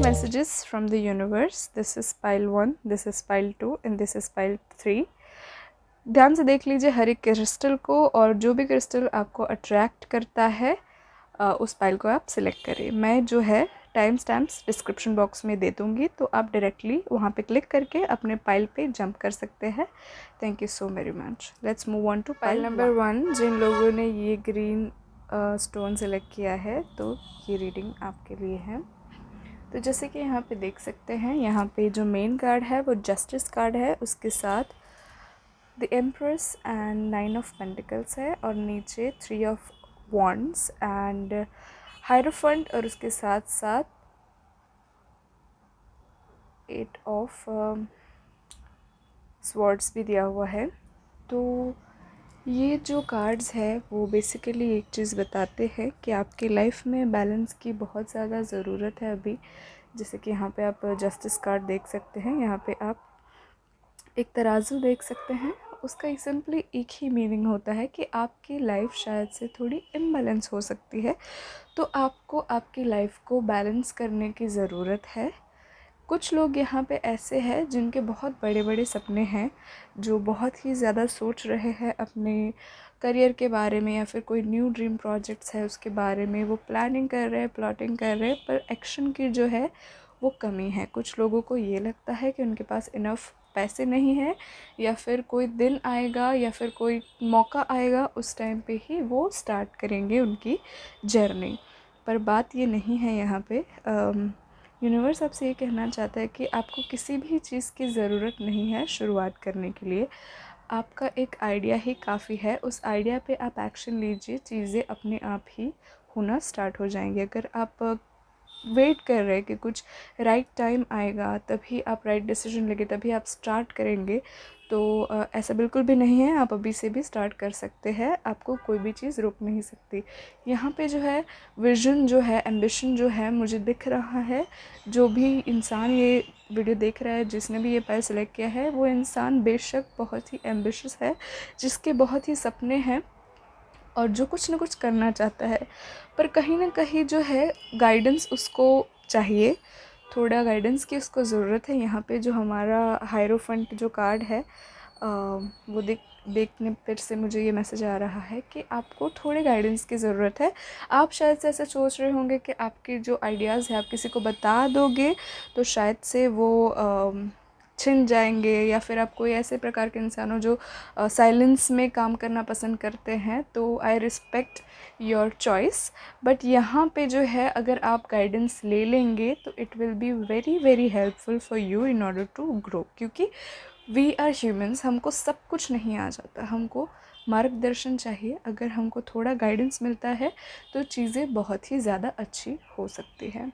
Messages from the universe. This is pile 1, this is pile 2 and this is pile 3. ध्यान से देख लीजिए हर एक क्रिस्टल को, और जो भी क्रिस्टल आपको अट्रैक्ट करता है उस पाइल को आप सिलेक्ट करें। मैं जो है टाइम स्टैम्प्स डिस्क्रिप्शन बॉक्स में दे दूँगी, तो आप डायरेक्टली वहाँ पे क्लिक करके अपने पाइल पे जंप कर सकते हैं। Thank you so very much. Let's move on to pile number 1। जिन लोगों ने ये ग्रीन स्टोन सेलेक्ट किया है, तो ये रीडिंग आपके लिए है। तो जैसे कि यहाँ पे देख सकते हैं, यहाँ पे जो मेन कार्ड है वो जस्टिस कार्ड है, उसके साथ the empress and 9 of pentacles है, और नीचे 3 ऑफ वॉन्ड्स एंड हायरोफेंट, और उसके साथ साथ 8 ऑफ स्वॉर्ड्स भी दिया हुआ है। तो ये जो कार्ड्स है वो बेसिकली एक चीज़ बताते हैं कि आपकी लाइफ में बैलेंस की बहुत ज़्यादा ज़रूरत है अभी। जैसे कि यहाँ पे आप जस्टिस कार्ड देख सकते हैं, यहाँ पे आप एक तराजू देख सकते हैं। उसका सिंपली एक ही मीनिंग होता है कि आपकी लाइफ शायद से थोड़ी इम्बैलेंस हो सकती है, तो आपको आपकी लाइफ को बैलेंस करने की ज़रूरत है। कुछ लोग यहाँ पे ऐसे हैं जिनके बहुत बड़े बड़े सपने हैं, जो बहुत ही ज़्यादा सोच रहे हैं अपने करियर के बारे में, या फिर कोई न्यू ड्रीम प्रोजेक्ट्स है उसके बारे में वो प्लानिंग कर रहे हैं, प्लॉटिंग कर रहे हैं, पर एक्शन की जो है वो कमी है। कुछ लोगों को ये लगता है कि उनके पास इनफ पैसे नहीं है, या फिर कोई दिन आएगा या फिर कोई मौका आएगा, उस टाइम पे ही वो स्टार्ट करेंगे उनकी जर्नी। पर बात ये नहीं है यहाँ पे। यूनिवर्स आपसे ये कहना चाहता है कि आपको किसी भी चीज़ की ज़रूरत नहीं है शुरुआत करने के लिए। आपका एक आइडिया ही काफ़ी है, उस आइडिया पे आप एक्शन लीजिए, चीज़ें अपने आप ही होना स्टार्ट हो जाएंगी। अगर आप वेट कर रहे हैं कि कुछ राइट टाइम आएगा तभी आप राइट डिसीजन लेंगे, तभी आप स्टार्ट करेंगे, तो ऐसा बिल्कुल भी नहीं है। आप अभी से भी स्टार्ट कर सकते हैं, आपको कोई भी चीज़ रोक नहीं सकती। यहाँ पे जो है विजन जो है, एम्बिशन जो है, मुझे दिख रहा है। जो भी इंसान ये वीडियो देख रहा है, जिसने भी ये पाइल सेलेक्ट किया है, वो इंसान बेशक बहुत ही एम्बिशियस है, जिसके बहुत ही सपने हैं और जो कुछ ना कुछ करना चाहता है, पर कहीं ना कहीं जो है गाइडेंस उसको चाहिए, थोड़ा गाइडेंस की उसको ज़रूरत है। यहाँ पे जो हमारा हायरोफेंट जो कार्ड है वो देखने पर से मुझे ये मैसेज आ रहा है कि आपको थोड़े गाइडेंस की ज़रूरत है। आप शायद से ऐसा सोच रहे होंगे कि आपके जो आइडियाज़ है आप किसी को बता दोगे तो शायद से वो छिन जाएंगे, या फिर आप कोई ऐसे प्रकार के इंसान हो जो साइलेंस में काम करना पसंद करते हैं, तो I respect your choice. But यहाँ पे जो है अगर आप गाइडेंस ले लेंगे तो it will be very very helpful for you in order to grow, क्योंकि वी आर ह्यूमंस, हमको सब कुछ नहीं आ जाता, हमको मार्गदर्शन चाहिए। अगर हमको थोड़ा गाइडेंस मिलता है तो चीज़ें बहुत ही ज़्यादा अच्छी हो सकती हैं।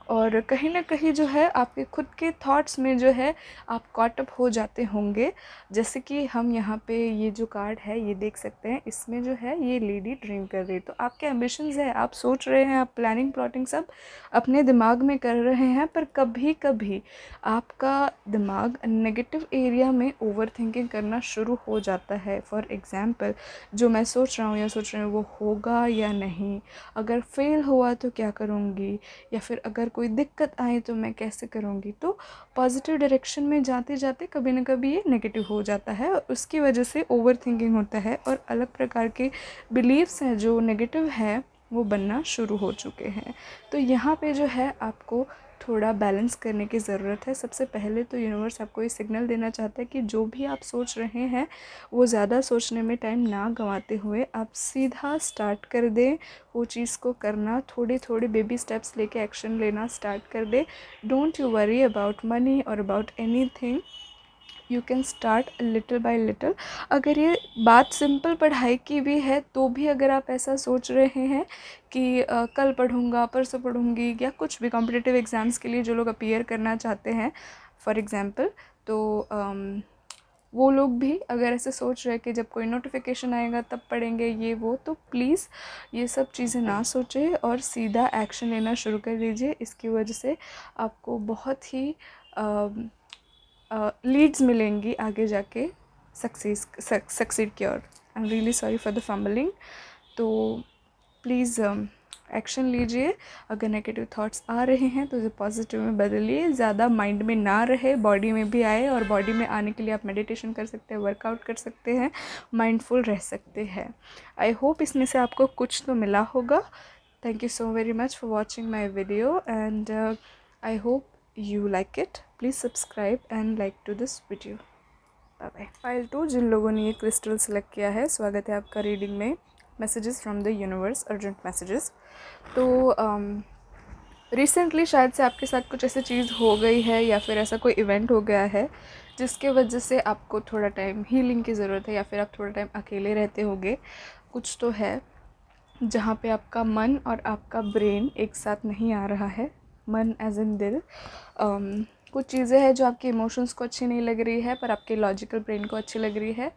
और कहीं ना कहीं जो है आपके खुद के थॉट्स में जो है आप कॉट अप हो जाते होंगे। जैसे कि हम यहाँ पे ये जो कार्ड है ये देख सकते हैं, इसमें जो है ये लेडी ड्रीम कर रही है, तो आपके एम्बिशंस है, आप सोच रहे हैं, आप प्लानिंग प्लॉटिंग सब अपने दिमाग में कर रहे हैं, पर कभी कभी आपका दिमाग नेगेटिव एरिया में ओवर थिंकिंग करना शुरू हो जाता है। फॉर एग्ज़ाम्पल, जो मैं सोच रहा हूँ या सोच रही हूँ वो होगा या नहीं, अगर फेल हुआ तो क्या करूँगी, या फिर अगर कोई दिक्कत आए तो मैं कैसे करूँगी। तो पॉजिटिव डायरेक्शन में जाते जाते कभी ना कभी ये नेगेटिव हो जाता है, और उसकी वजह से ओवर थिंकिंग होता है, और अलग प्रकार के बिलीव्स हैं जो नेगेटिव है वो बनना शुरू हो चुके हैं। तो यहाँ पे जो है आपको थोड़ा बैलेंस करने की ज़रूरत है। सबसे पहले तो यूनिवर्स आपको ये सिग्नल देना चाहता है कि जो भी आप सोच रहे हैं वो ज़्यादा सोचने में टाइम ना गंवाते हुए आप सीधा स्टार्ट कर दें वो चीज़ को करना। थोड़े थोड़े बेबी स्टेप्स लेके एक्शन लेना स्टार्ट कर दे। Don't you worry about money और about anything. You can start little by little. अगर ये बात सिंपल पढ़ाई की भी है तो भी अगर आप ऐसा सोच रहे हैं कि कल पढ़ूँगा, परसों पढ़ूँगी, या कुछ भी कॉम्पिटिटिव एग्ज़ाम्स के लिए जो लोग अपीयर करना चाहते हैं फॉर एग्ज़ाम्पल, तो वो लोग भी अगर ऐसे सोच रहे हैं कि जब कोई नोटिफिकेशन आएगा तब पढ़ेंगे ये वो, तो प्लीज़ ये सब चीज़ें ना सोचें और सीधा एक्शन लेना शुरू कर दीजिए। इसकी वजह से आपको बहुत ही लीड्स मिलेंगी आगे जाके सक्सीड की ओर। I am really sorry for the fumbling. तो प्लीज़ एक्शन लीजिए। अगर नेगेटिव थॉट्स आ रहे हैं तो उसे पॉजिटिव में बदलिए, ज़्यादा माइंड में ना रहे, बॉडी में भी आए। और बॉडी में आने के लिए आप मेडिटेशन कर सकते हैं, वर्कआउट कर सकते हैं, माइंडफुल रह सकते हैं। आई होप इसमें से आपको कुछ तो मिला होगा। Thank you so very much for watching my video and I hope you like it. Please subscribe and like to this video. Bye bye. Pile 2, जिन लोगों ने ये क्रिस्टल सेलेक्ट किया है, स्वागत है आपका रीडिंग में। Messages from the universe, urgent messages. तो रिसेंटली शायद से आपके साथ कुछ ऐसी चीज़ हो गई है या फिर ऐसा कोई इवेंट हो गया है जिसके वजह से आपको थोड़ा टाइम हीलिंग की ज़रूरत है, या फिर आप थोड़ा टाइम अकेले रहते होंगे। कुछ तो है जहाँ पे आपका मन और आपका ब्रेन एक साथ नहीं आ रहा है। मन एज इन दिल। कुछ चीज़ें हैं जो आपके इमोशंस को अच्छी नहीं लग रही है पर आपके लॉजिकल ब्रेन को अच्छी लग रही है,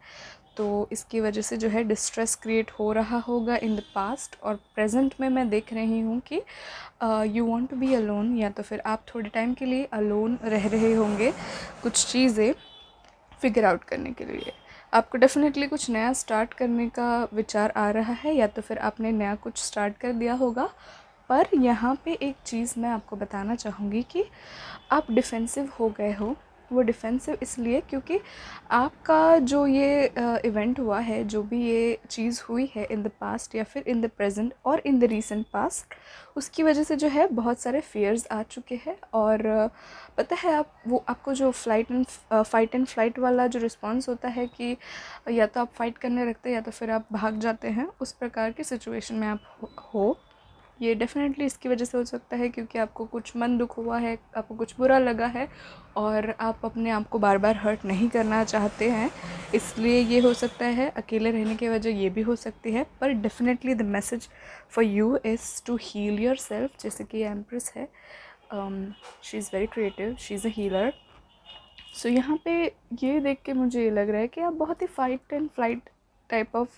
तो इसकी वजह से जो है डिस्ट्रेस क्रिएट हो रहा होगा इन द पास्ट। और प्रेजेंट में मैं देख रही हूँ कि you want to be alone, या तो फिर आप थोड़े टाइम के लिए अलोन रह रहे होंगे कुछ चीज़ें फिगर आउट करने के लिए। आपको डेफिनेटली कुछ नया स्टार्ट करने का विचार आ रहा है, या तो फिर आपने नया कुछ स्टार्ट कर दिया होगा। पर यहाँ पे एक चीज़ मैं आपको बताना चाहूँगी कि आप डिफेंसिव हो गए हो। वो डिफेंसिव इसलिए क्योंकि आपका जो ये इवेंट हुआ है, जो भी ये चीज़ हुई है इन द पास्ट या फिर इन द प्रेजेंट और इन द रीसेंट पास्ट, उसकी वजह से जो है बहुत सारे फियर्स आ चुके हैं। और पता है आप वो आपको जो फाइट एंड फ्लाइट वाला जो रिस्पॉन्स होता है कि या तो आप फाइट करने लगते हैं या तो फिर आप भाग जाते हैं, उस प्रकार की सिचुएशन में आप हो। ये डेफ़िनेटली इसकी वजह से हो सकता है क्योंकि आपको कुछ मन दुख हुआ है, आपको कुछ बुरा लगा है और आप अपने आप को बार बार हर्ट नहीं करना चाहते हैं, इसलिए ये हो सकता है। अकेले रहने की वजह ये भी हो सकती है। पर definitely the message for you is to heal yourself. जैसे कि एम्प्रेस है, she is very creative, she is a healer. So यहाँ पे ये देख के मुझे ये लग रहा है कि आप बहुत ही fight and flight type of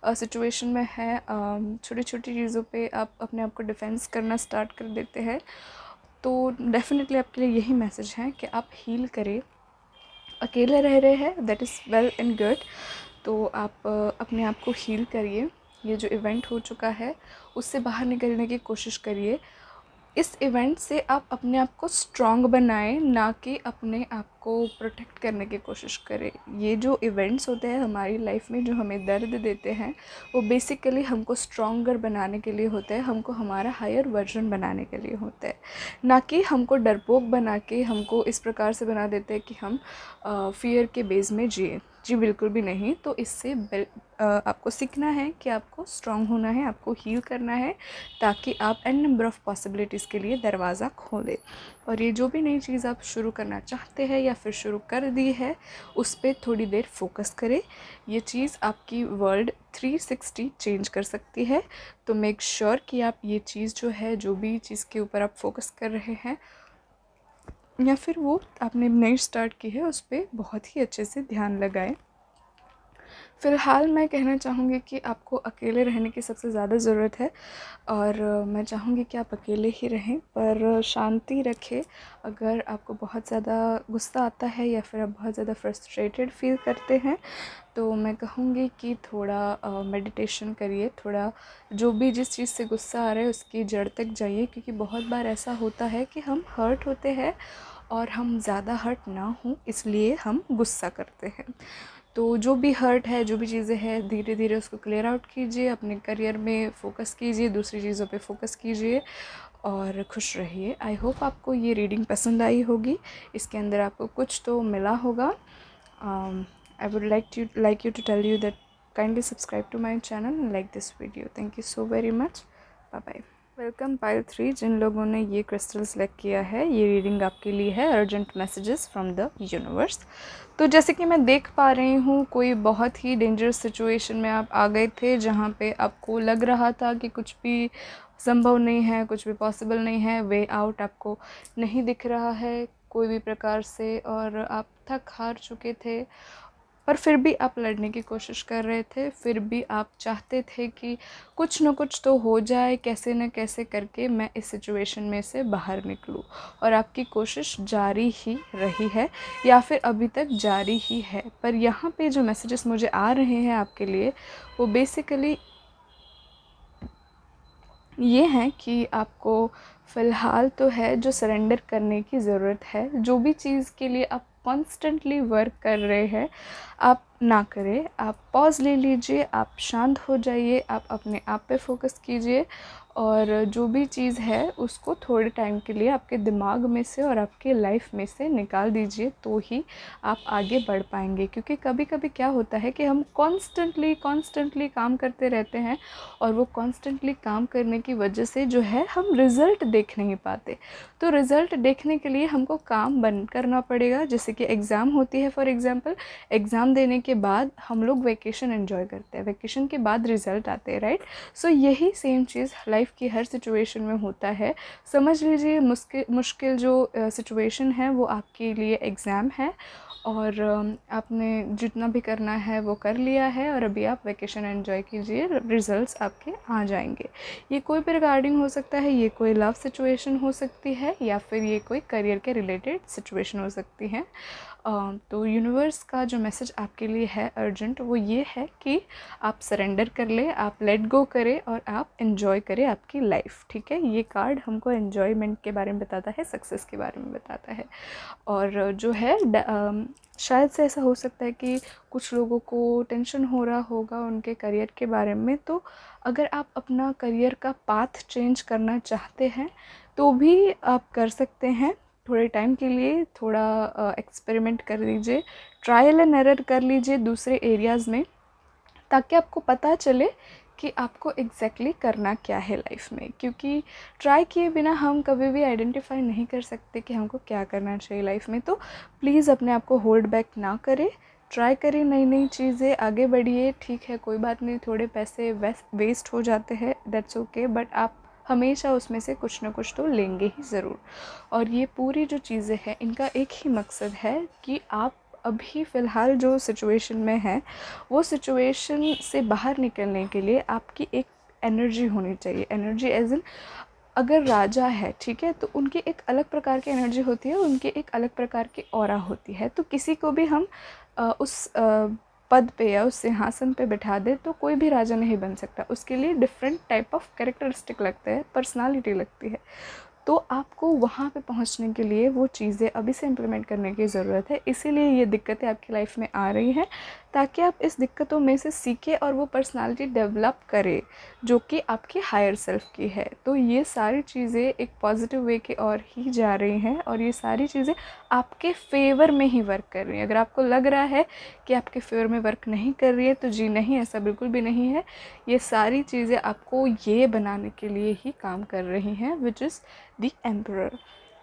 situation में है। छोटी छोटी चीज़ों पे आप अपने आप को डिफेंस करना स्टार्ट कर देते हैं। तो डेफिनेटली आपके लिए यही मैसेज है कि आप हील करें। अकेले रह रहे हैं, that is well and good. तो आप अपने आप को हील करिए। ये जो इवेंट हो चुका है उससे बाहर निकलने की कोशिश करिए। इस इवेंट से आप अपने आप को स्ट्रॉन्ग बनाएं, ना कि अपने आप को प्रोटेक्ट करने की कोशिश करें। ये जो इवेंट्स होते हैं हमारी लाइफ में जो हमें दर्द देते हैं, वो बेसिकली हमको स्ट्रॉन्गर बनाने के लिए होते हैं, हमको हमारा हायर वर्जन बनाने के लिए होते हैं, ना कि हमको डरपोक बना के हमको इस प्रकार से बना देते हैं कि हम फियर के बेस में जिए। जी बिल्कुल भी नहीं। तो इससे आपको सीखना है कि आपको स्ट्रॉन्ग होना है, आपको हील करना है, ताकि आप एन नंबर ऑफ़ पॉसिबिलिटीज़ के लिए दरवाज़ा खोलें। और ये जो भी नई चीज़ आप शुरू करना चाहते हैं या फिर शुरू कर दी है, उस पर थोड़ी देर फोकस करें। ये चीज़ आपकी वर्ल्ड 360 चेंज कर सकती है। तो मेक श्योर कि आप ये चीज़ जो है, जो भी चीज़ के ऊपर आप फोकस कर रहे हैं या फिर वो आपने नई स्टार्ट की है, उस पर बहुत ही अच्छे से ध्यान लगाएं। फ़िलहाल मैं कहना चाहूँगी कि आपको अकेले रहने की सबसे ज़्यादा ज़रूरत है, और मैं चाहूँगी कि आप अकेले ही रहें पर शांति रखें। अगर आपको बहुत ज़्यादा गुस्सा आता है या फिर आप बहुत ज़्यादा फ्रस्ट्रेटेड फील करते हैं, तो मैं कहूँगी कि थोड़ा मेडिटेशन करिए। थोड़ा जो भी जिस चीज़ से गुस्सा आ रहा है उसकी जड़ तक जाइए, क्योंकि बहुत बार ऐसा होता है कि हम हर्ट होते हैं और हम ज़्यादा हर्ट ना हों इसलिए हम गुस्सा करते हैं। तो जो भी हर्ट है, जो भी चीज़ें हैं, धीरे धीरे उसको क्लियर आउट कीजिए, अपने करियर में फ़ोकस कीजिए, दूसरी चीज़ों पे फ़ोकस कीजिए और खुश रहिए। आई होप आपको ये रीडिंग पसंद आई होगी, इसके अंदर आपको कुछ तो मिला होगा। I would like you to tell you that kindly subscribe to my channel and like this video. Thank you so very much. Bye bye. Welcome pile 3। जिन लोगों ने ये क्रिस्टल सेलेक्ट किया है, ये रीडिंग आपके लिए है, urgent messages from the universe. तो जैसे कि मैं देख पा रही हूँ, कोई बहुत ही डेंजरस सिचुएशन में आप आ गए थे, जहाँ पे आपको लग रहा था कि कुछ भी संभव नहीं है, कुछ भी पॉसिबल नहीं है, वे आउट आपको नहीं दिख रहा है कोई भी प्रकार से, और आप थक हार चुके थे, पर फिर भी आप लड़ने की कोशिश कर रहे थे। फिर भी आप चाहते थे कि कुछ न कुछ तो हो जाए, कैसे न कैसे करके मैं इस सिचुएशन में से बाहर निकलूं, और आपकी कोशिश जारी ही रही है या फिर अभी तक जारी ही है। पर यहाँ पे जो मैसेजेस मुझे आ रहे हैं आपके लिए, वो बेसिकली ये हैं कि आपको फ़िलहाल तो है जो सरेंडर करने की ज़रूरत है। जो भी चीज़ के लिए आप कॉन्स्टेंटली वर्क कर रहे हैं, आप ना करें, आप पॉज़ ले लीजिए, आप शांत हो जाइए, आप अपने आप पे फ़ोकस कीजिए, और जो भी चीज़ है उसको थोड़े टाइम के लिए आपके दिमाग में से और आपके लाइफ में से निकाल दीजिए, तो ही आप आगे बढ़ पाएंगे। क्योंकि कभी कभी क्या होता है कि हम कॉन्स्टेंटली काम करते रहते हैं, और वो कॉन्स्टेंटली काम करने की वजह से जो है हम रिज़ल्ट देख नहीं पाते। तो रिज़ल्ट देखने के लिए हमको काम बंद करना पड़ेगा। जैसे कि एग्ज़ाम होती है, फॉर एग्ज़ाम्पल एग्ज़ाम देने के बाद हम लोग वैकेशन एंजॉय करते हैं, वैकेशन के बाद रिज़ल्ट आते हैं, राइट। सो यही सेम चीज़ लाइफ की हर सिचुएशन में होता है। समझ लीजिए मुश्किल जो सिचुएशन है वो आपके लिए एग्ज़ाम है, और आपने जितना भी करना है वो कर लिया है, और अभी आप वैकेशन एंजॉय कीजिए, रिज़ल्ट्स आपके आ जाएंगे। ये कोई भी रिगार्डिंग हो सकता है, ये कोई लव सिचुएशन हो सकती है, या फिर ये कोई करियर के रिलेटेड सिचुएशन हो सकती है। तो यूनिवर्स का जो मैसेज आपके लिए है अर्जेंट, वो ये है कि आप सरेंडर कर ले, आप लेट गो करें, और आप एंजॉय करें आपकी लाइफ। ठीक है, ये कार्ड हमको एन्जॉयमेंट के बारे में बताता है, सक्सेस के बारे में बताता है। और जो है शायद से ऐसा हो सकता है कि कुछ लोगों को टेंशन हो रहा होगा उनके करियर के बारे में। तो अगर आप अपना करियर का पाथ चेंज करना चाहते हैं, तो भी आप कर सकते हैं। थोड़े टाइम के लिए थोड़ा एक्सपेरिमेंट कर लीजिए, ट्रायल एंड एरर कर लीजिए दूसरे एरियाज़ में, ताकि आपको पता चले कि आपको एग्जैक्टली करना क्या है लाइफ में। क्योंकि ट्राई किए बिना हम कभी भी आइडेंटिफाई नहीं कर सकते कि हमको क्या करना चाहिए लाइफ में। तो प्लीज़ अपने आप को होल्ड बैक ना करें, ट्राई करें नई नई चीज़ें, आगे बढ़िए। ठीक है, कोई बात नहीं, थोड़े पैसे वेस्ट हो जाते हैं, दैट्स ओके, बट आप हमेशा उसमें से कुछ ना कुछ तो लेंगे ही ज़रूर। और ये पूरी जो चीज़ें हैं, इनका एक ही मकसद है कि आप अभी फ़िलहाल जो सिचुएशन में है, वो सिचुएशन से बाहर निकलने के लिए आपकी एक एनर्जी होनी चाहिए। एनर्जी एज इन, अगर राजा है, ठीक है, तो उनकी एक अलग प्रकार की एनर्जी होती है, उनकी एक अलग प्रकार की ऑरा होती है। तो किसी को भी हम उस पद पे या उस सिंहासन पे बिठा दे तो कोई भी राजा नहीं बन सकता। उसके लिए डिफरेंट टाइप ऑफ कैरेक्टरिस्टिक लगते हैं, पर्सनालिटी लगती है। तो आपको वहाँ पे पहुँचने के लिए वो चीज़ें अभी से इम्प्लीमेंट करने की ज़रूरत है। इसीलिए ये दिक्कतें आपकी लाइफ में आ रही हैं, ताकि आप इस दिक्कतों में से सीखें और वो पर्सनालिटी डेवलप करें जो कि आपकी हायर सेल्फ की है। तो ये सारी चीज़ें एक पॉजिटिव वे की ओर ही जा रही हैं, और ये सारी चीज़ें आपके फेवर में ही वर्क कर रही हैं। अगर आपको लग रहा है कि आपके फेवर में वर्क नहीं कर रही है, तो जी नहीं, ऐसा बिल्कुल भी नहीं है। ये सारी चीज़ें आपको ये बनाने के लिए ही काम कर रही हैं, which is the emperor,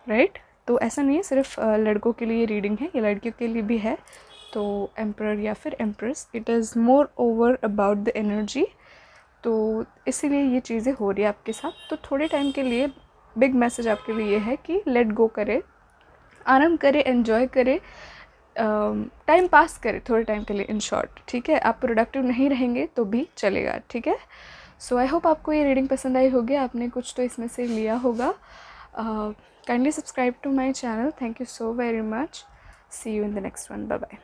right. तो ऐसा नहीं है सिर्फ लड़कों के लिए रीडिंग है, ये लड़कियों के लिए भी है। तो एम्परर या फिर empress, it is more over about the energy. तो इसीलिए ये चीज़ें हो रही है आपके साथ। तो थोड़े टाइम के लिए बिग मैसेज आपके लिए ये है कि लेट गो करें, आराम करें, एन्जॉय करें, टाइम पास करें थोड़े टाइम के लिए, इन शॉर्ट। ठीक है, आप प्रोडक्टिव नहीं रहेंगे तो भी चलेगा, ठीक है। सो आई होप आपको ये रीडिंग पसंद आई होगी, आपने कुछ तो इसमें से लिया होगा। Kindly subscribe to my channel. Thank you so very much. See you in the next one. Bye bye.